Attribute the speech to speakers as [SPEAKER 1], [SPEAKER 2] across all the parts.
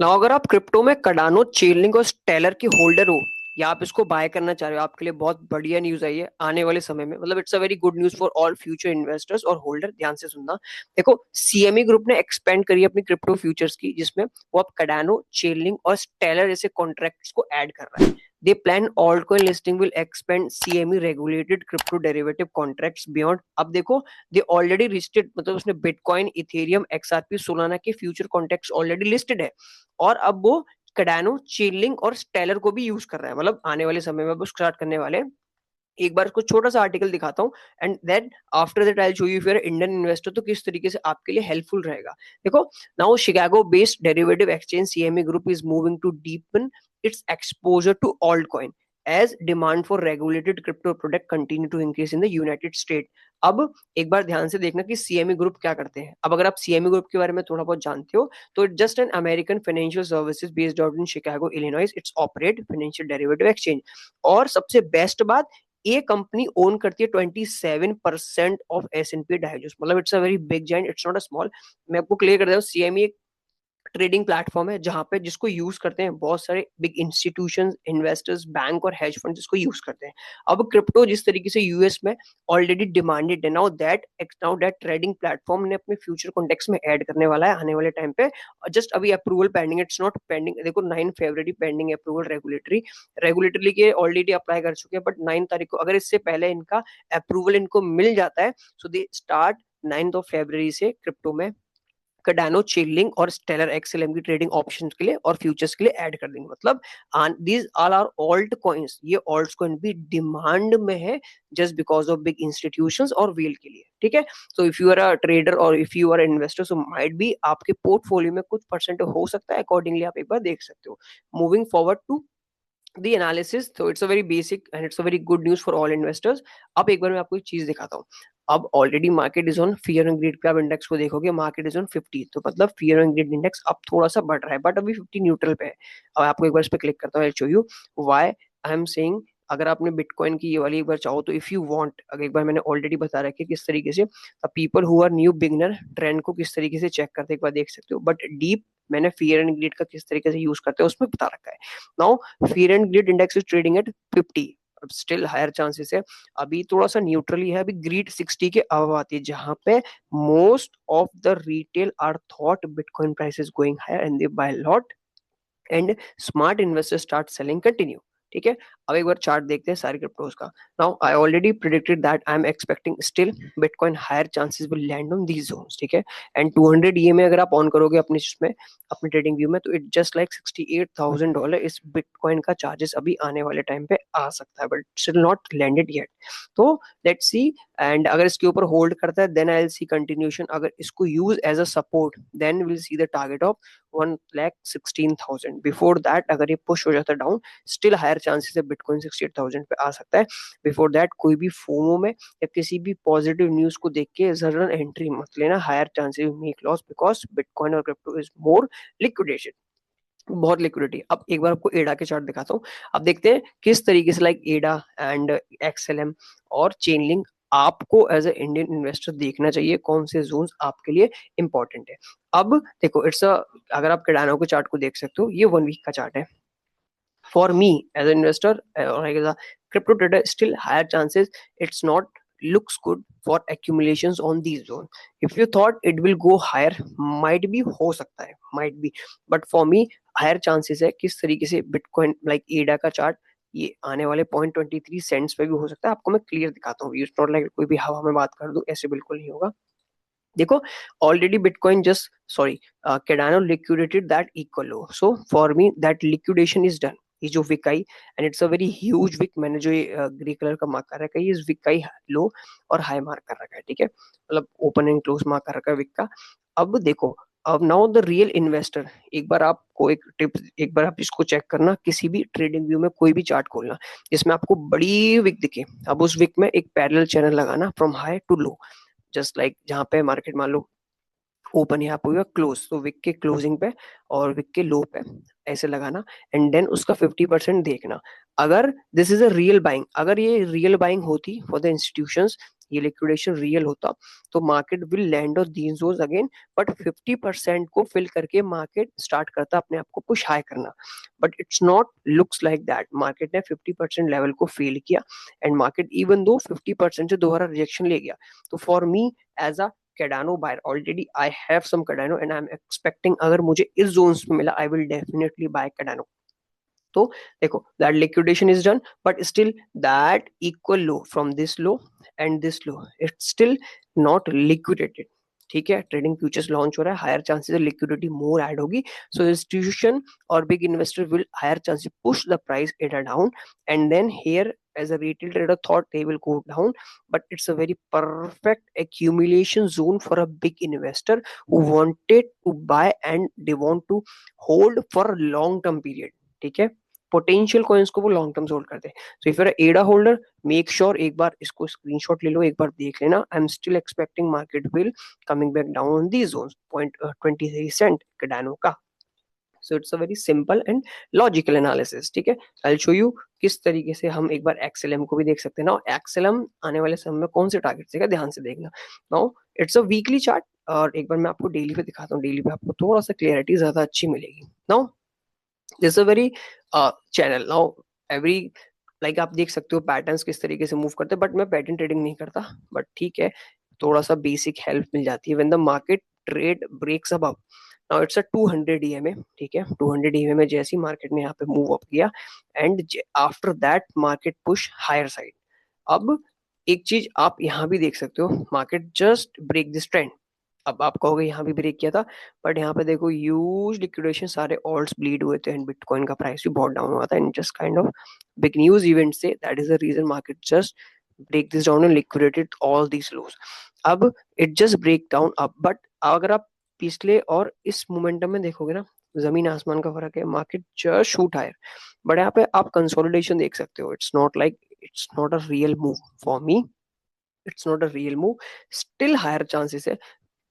[SPEAKER 1] Now अगर आप crypto में कार्डानो, चेनलिंक और स्टेलर के होल्डर हो या आप इसको बाय करना चाह रहे हो, आपके लिए बहुत बढ़िया न्यूज आई है आने वाले समय में। मतलब it's a very good news for all future investors और होल्डर। ध्यान से सुनना। देखो, सीएमई ग्रुप ने एक्सपेंड करी है अपनी क्रिप्टो फ्यूचर्स की, जिसमें वो अब कार्डानो, चेनलिंक और स्टेलर जैसे कॉन्ट्रैक्ट्स को ऐड कर रहा है। दे plan altcoin listing will expand CME regulated crypto derivative contracts beyond। अब देखो, दे ऑलरेडी लिस्टेड, मतलब उसने बिटकॉइन, इथेरियम, एक्सआरपी, सोलाना के फ्यूचर कॉन्ट्रैक्ट्स ऑलरेडी लिस्टेड है। और अब वो कार्डानो, चेनलिंक और स्टेलर को भी यूज कर रहा है। मतलब आने वाले समय में वो स्टार्ट करने वाले हैं। एक बार कुछ छोटा सा आर्टिकल दिखाता हूँ, and then after that I show you, if you are Indian investor तो किस तरीके से आपके लिए हेल्पफुल रहेगा। देखो, now Chicago based derivative exchange CME group is moving to deepen its exposure to alt coin as demand for regulated crypto product continue to increase in the United State. अब एक बार ध्यान से देखना कि सीएमए ग्रुप क्या करते हैं। अब अगर आप सीएमए ग्रुप के बारे में थोड़ा बहुत जानते हो, तो it just an American financial services based out in Chicago Illinois. It's operate financial derivative exchange. और सबसे बेस्ट बात, ये कंपनी ओन करती है 27% ऑफ एस एन पी डाइजोस। मतलब it's a very big giant, it's not a small. मैं आपको clear कर देता हूँ, सीएमई एक ट्रेडिंग प्लेटफॉर्म है जहां पे जिसको यूज करते हैं बहुत सारे बिग इंस्टीट्यूशंस, इन्वेस्टर्स, बैंक और हेज फंड जिसको यूज करते हैं। अब क्रिप्टो जिस तरीके से यूएस में ऑलरेडी डिमांडेड है, नाउ दैट ट्रेडिंग प्लेटफॉर्म ने अपने फ्यूचर कॉन्टेक्स्ट में ऐड करने वाला है आने वाले टाइम पे। जस्ट अभी approval pending, it's not pending. देखो, 9 फरवरी पेंडिंग अप्रूवल रेगुलेटरी के ऑलरेडी अप्लाई कर चुके हैं, बट 9 तारीख को अगर इससे पहले इनका अप्रूवल इनको मिल जाता है, सो दे स्टार्ट 9 फरवरी से क्रिप्टो में कार्डानो, चेनलिंक और स्टेलर एक्सएलएम की ट्रेडिंग ऑप्शंस के लिए और फ्यूचर्स के लिए ऐड कर देंगे। मतलब these all are alt coins, ये ऑल्ट कॉइन भी डिमांड में है just because of big institutions और वेल के लिए। ठीक है, so if you are a trader और if you are investor, so might be आपके पोर्टफोलियो में कुछ परसेंट हो सकता है, अकॉर्डिंगली आप एक बार देख सकते हो। Moving forward to the analysis, so it's a very basic and it's a very good news for all investors। अब एक बार मैं आपको एक चीज दिखाता हूँ। अब already market is on fear and greed पे, आप इंडेक्स को देखोगे मार्केट इज ऑन 50, तो मतलब फियर एंड ग्रीड इंडेक्स अब थोड़ा सा बढ़ रहा है, बट अभी 50 न्यूट्रल पे है। अब आपको एक बार इस पे क्लिक करता हूँ, आई show you why I am saying. अगर आपने बिटकॉइन की ये वाली एक बार चाहो तो इफ यू वांट, अगर एक बार मैंने ऑलरेडी बता रखा है किस तरीके से people who are new beginner trend को किस तरीके से चेक करते, एक बार देख सकते हो। बट डीप मैंने फियर एंड ग्रीड का किस तरीके से यूज करते हैं उसमें बता रखा है। Now fear and greed index is trading at 50, still higher chances है। अभी थोड़ा सा न्यूट्रली है, अभी ग्रीड 60 के अब आती है, जहां पे most of the retail are thought Bitcoin price is going higher and they buy lot and smart investor start selling continue. ठीक है, अब एक बार चार्ट देखते हैं सारे क्रिप्टोज का। Now I already predicted that I am expecting still Bitcoin higher chances will land on these zones. ठीक है, एंड 200 ईएमए अगर आप ऑन करोगे अपने इसमें, अपने ट्रेडिंग व्यू में, तो इट जस्ट लाइक $68,000 इस बिटकॉइन का चार्जेस अभी आने वाले टाइम पे आ सकता है, but still not landed yet. तो लेट्स सी, एंड अगर इसके ऊपर होल्ड करता है then I will see continuation. अगर इसको use as a support then will see the target of 1,16,000। Before that अगर ये पुश हो जाता है डाउन, स्टिल हायर चांसेस है बिटकॉइन 68,000 पे आ सकता है। बिफोर दैट कोई भी फोमो में या किसी भी पॉजिटिव न्यूज को देख के जरूर एंट्री मत लेना, higher chances make loss because Bitcoin और क्रिप्टो इज मोर लिक्विडेशन, बहुत लिक्विडिटी। अब एक बार आपको एडा के चार्ट दिखाता हूँ। अब देखते हैं किस तरीके से लाइक एडा एंड एक्सएलएम और चेनलिंक आपको एज ए इंडियन इन्वेस्टर देखना चाहिए, कौन से जोन्स आपके लिए इंपॉर्टेंट है। अब देखो, इट्स अ, अगर आप कैडानो के चार्ट को देख सकते हो, ये 1 वीक का चार्ट है। For me as an investor or as a crypto trader, still higher chances it's not looks good for accumulations on these zone। if you thought it will go higher, might be हो सकता है, might be, but for me higher chances है। किस तरीके से bitcoin like एडा का chart ये आने वाले 0.23 पे भी हो सकता है। आपको मैं क्लियर दिखाता हूँ, इट्स नॉट लाइक कोई भी हवा में बात कर दूं, ऐसे बिल्कुल नहीं होगा। देखो, already bitcoin just sorry Cardano liquidated that equal low, so for me that liquidation is done. ये जो विक आई and it's a very huge wick, मैंने जो ये ग्रे कलर का मार्क कर रखा है, ये विक का ही लो और हाई मार्क कर रखा है। ठीक है, मतलब ओपन एंड क्लोज मार्क कर रखा है विक का। अब देखो, अब नाउ द रियल इन्वेस्टर, एक बार आपको एक टिप, एक बार आप इसको चेक करना, किसी भी ट्रेडिंग व्यू में कोई भी चार्ट खोलना जिसमें आपको बड़ी विक दिखे। अब उस विक में एक पैरेलल चैनल लगाना from high to low, just like जहां पे मार्केट मान लो ओपन यहाँ पे हुआ क्लोज, तो विक के क्लोजिंग पे और विक के लो पे ऐसे लगाना, एंड देन उसका 50% देखना। अगर this is a real buying, अगर ये रियल बाइंग होती फॉर द इंस्टीट्यूशंस, ये लिक्विडेशन रियल होता तो market will land on these zones again, but 50% को फिल करके मार्केट स्टार्ट करता अपने आप को पुश हाई करना। But it's not looks like that, market ने 50% लेवल को फेल किया एंड मार्केट इवन दो 50% से दोबारा रिजेक्शन ले गया। तो for me as a Cardano buyer, already I have some Cardano and I'm expecting अगर मुझे इस zones में मिला I will definitely buy Cardano। तो देखो that liquidation is done but still that equal low from this low and this low it's still not liquidated। ठीक है, trading futures launch हो रहा है, higher chances liquidity more add होगी, so institution और big investor will higher chances push the price it down and then here as a retail trader thought they will go down, but it's a very perfect accumulation zone for a big investor who wanted to buy and they want to hold for a long term period। ठीक है, potential coins को वो long term hold करते हैं। सो if you are एडा holder make sure एक बार इसको screenshot ले लो, एक बार देख लेना। I am still expecting market will coming back down on these zones 0.23 Cardano का। So it's a very simple and logical analysis. ठीक है, आई विल शो यू किस तरीके से हम एक बार एक्सएलएम को भी देख सकते हैं ना। एक्सएलएम आने वाले समय में कौन से टारगेट देगा ध्यान से देखना। Now it's a weekly chart और एक बार मैं आपको डेली पे दिखाता हूँ, डेली पे आपको थोड़ा सा क्लियरिटी ज्यादा अच्छी मिलेगी। Now this a very channel, now every like आप देख सकते हो पैटर्न्स किस तरीके से मूव करते हैं, बट मैं पैटर्न ट्रेडिंग नहीं करता, बट ठीक है थोड़ा सा बेसिक हेल्प मिल जाती है। When the market trade breaks above, now it's a 200 EMA। ठीक है, 200 EMA जैसी मार्केट ने यहाँ पे मूव अप किया and after that market push higher side. अब एक चीज आप यहाँ भी देख सकते हो, market just break this trend. अब आप कहोगे यहाँ भी ब्रेक किया था, बट यहाँ पे देखो ह्यूज लिक्विडेशन, सारे ऑल्ट्स ब्लीड हुए थे एंड बिटकॉइन का प्राइस भी बहुत डाउन हुआ था and just kind of big news event से that is the reason market just break this down and liquidated all these lows. अब it just break down up, but अगर आप पिछले और इस मोमेंटम में देखोगे ना, जमीन आसमान का फर्क है। Market just shoot higher, but यहाँ पे आप कंसोलिडेशन देख सकते हो। It's not a real move for me, it's not a real move, still higher chances है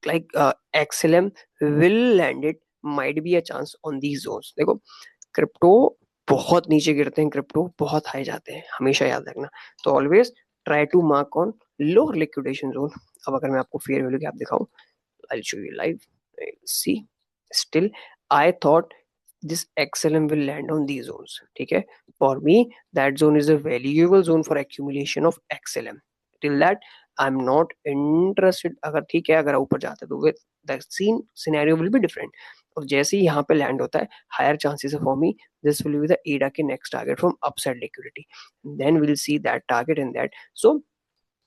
[SPEAKER 1] like XLM will land it, might be a chance on these zones। देखो crypto बहुत नीचे गिरते हैं, क्रिप्टो बहुत हाई जाते हैं, हमेशा याद रखना। तो always try to mark on lower liquidation zone. अब अगर मैं आपको फेयर वैल्यू गैप दिखाऊं, I will show you live, see still I thought this XLM will land on these zones। ठीक है, for me that zone is a valuable zone for accumulation of XLM। till that I'm not interested। अगर ठीक है, अगर ऊपर जाता है तो with the scene scenario will be different। और जैसे ही यहाँ पे लैंड होता है higher chances है for me this will be the ADA के next target from upside liquidity, then we'll see that target in that। so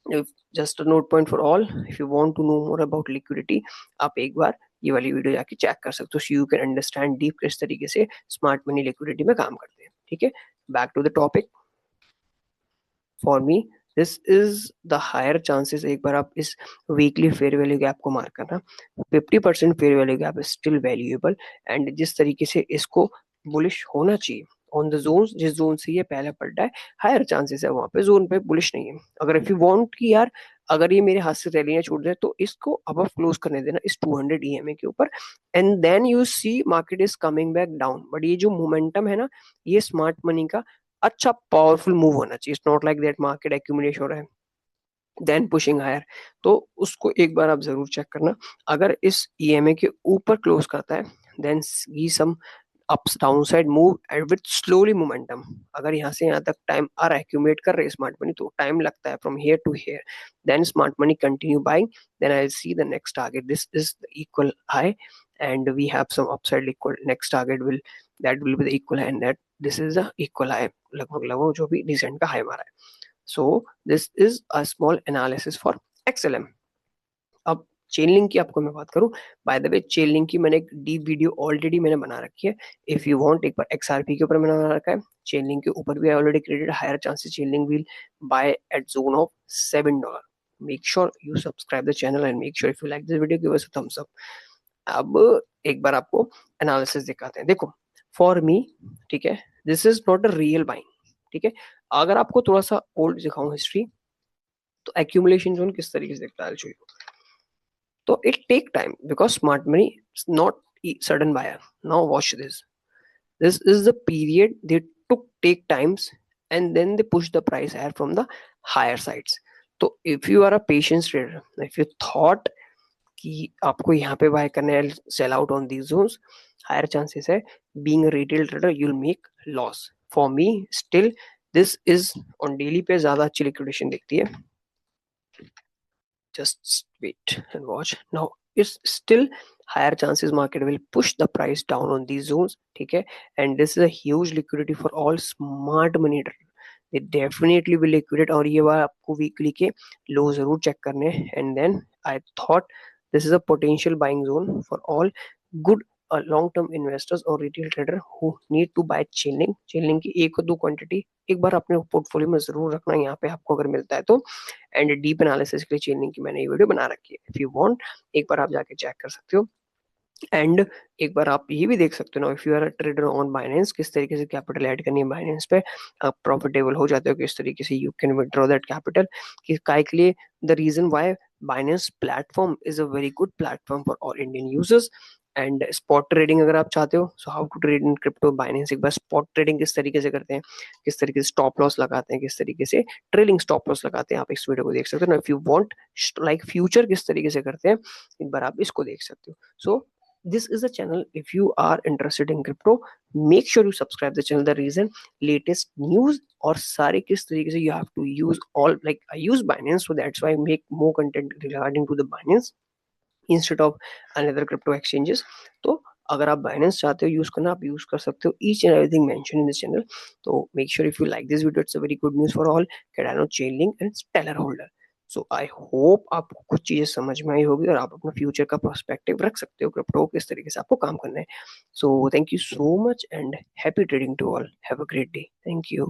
[SPEAKER 1] if just a note point for all, if you want to know more about liquidity आप एक बार ये वाली video जाके check कर सकते हो, so you can understand deep किस तरीके से स्मार्ट मनी लिक्विडिटी में काम करते हैं। ठीक है, back to the topic. For me this is the higher chances. एक बार आप इस वीकली फेयर वैल्यू गैप को मार्क करना, 50% fair value gap is still valuable and जिस तरीके से इसको बुलिश होना चाहिए ऑन द जोन, जिस जोन से ये पहले पलटा है हायर चांसेस है वहां पे जोन पे बुलिश नहीं है। अगर इफ यू वांट कि यार अगर ये मेरे हाथ से रैलियां छूट जाए तो इसको अबव क्लोज करने देना इस 200 EMA के ऊपर and then you see market is coming back down. But ये जो मोमेंटम है ना, ये स्मार्ट मनी का अच्छा पावरफुल मूव होना चाहिए। It's not like that market accumulate हो रहा है देन पुशिंग हायर। तो उसको एक बार आप जरूर चेक करना। अगर इस EMA के ऊपर क्लोज करता है then see some ups down side move and with slowly momentum. अगर यहाँ से यहाँ तक टाइम आ रहा है एक्यूमुलेट कर रहे हैं स्मार्ट मनी तो टाइम लगता है from here to here, then smart money continue buying, then I see the next target this is the equal high and we have some upside equal next target will that will be the equal high and that this is the equal high लगभग जो भी recent का high मारा है। so this is a small analysis for XLM। अब chain link की आपको मैं बात करूं, by the way chain link की मैंने एक डीप वीडियो ऑलरेडी मैंने बना रखी है। इफ यू वांट एक बार XRP के ऊपर मैंने बना रखा है, चेन लिंक के ऊपर भी already credit higher chances Chainlink will buy at zone of $7। Make sure you subscribe the channel and make sure if you like this video give us a thumbs up. अब एक बार आपको analysis दिखाते हैं। देखो for me, ठीक है, this is not a real buying. ठीक है, अगर आपको थोड़ा सा ओल्ड दिखाऊं हिस्ट्री तो एक्यूमुलेशन जोन किस तरीके से दिखता है तो it take time because smart money is not sudden buyer। now watch this is the period they took take times and then they push the price higher from the higher sides। तो if you are a patience trader, if you thought कि आपको यहाँ पे buy करना है, sell out on these zones, higher chances है being a retail trader you will make loss. For me still this is on daily पे ज्यादा अच्छी लिक्विडेशन दिखती है. Just wait and watch. Now it's still higher chances market will push the price down on these zones. ठीक है, and this is a huge liquidity for all smart money trader. They definitely will liquidate. और ये बार आपको weekly के लो जरूर check करने हैं. And then I thought this is a potential buying zone for all good long term investors और retail trader who need to buy chilling. Chilling की एक और दो क्वांटिटी एक बार अपने पोर्टफोलियो में जरूर रखना यहाँ पे आपको अगर मिलता है तो. एंड डीप एनालिसिस के लिए चेनिंग की मैंने ये वीडियो बना रखी है. इफ यू वांट एक बार आप जाके चेक कर सकते हो. एंड एक बार आप ये भी देख सकते हो ना, if you are a trader on Binance, किस तरीके से कैपिटल ऐड करनी है बाइनेंस पे, आप प्रॉफिटेबल हो जाते हो किस तरीके से you can withdraw that capital. कि काय के लिए the reason why Binance platform is a very good platform for all Indian users. And spot trading अगर आप चाहते हो, so how to trade in crypto Binance. एक बार स्पॉट ट्रेडिंग किस तरीके से करते हैं, किस तरीके से स्टॉप लॉस लगाते हैं, किस तरीके से ट्रेलिंग स्टॉप लॉस लगाते हैं, आप इस वीडियो को देख सकते हो ना. If you want like future किस तरीके से करते हैं, एक बार आप इसको देख सकते हो. सो this is a channel. If you are interested in crypto, make sure you subscribe the channel. The reason latest news और सारे किस तरीके से you have to use all, like I use Binance, so that's why I make more content regarding to the Binance instead of another crypto exchanges. तो अगर आप Binance चाहते हो यूज करना, आप यूज कर सकते हो each and everything mentioned in this channel. तो make sure if you like this video, it's a very good news for all Cardano, Chainlink and Stellar holder. So I hope आपको कुछ चीजें समझ में आई होगी और आप अपना फ्यूचर का पर्सपेक्टिव रख सकते हो क्रिप्टो किस तरीके से आपको काम करना है. So thank you so much and happy trading to all. Have a great day. Thank you.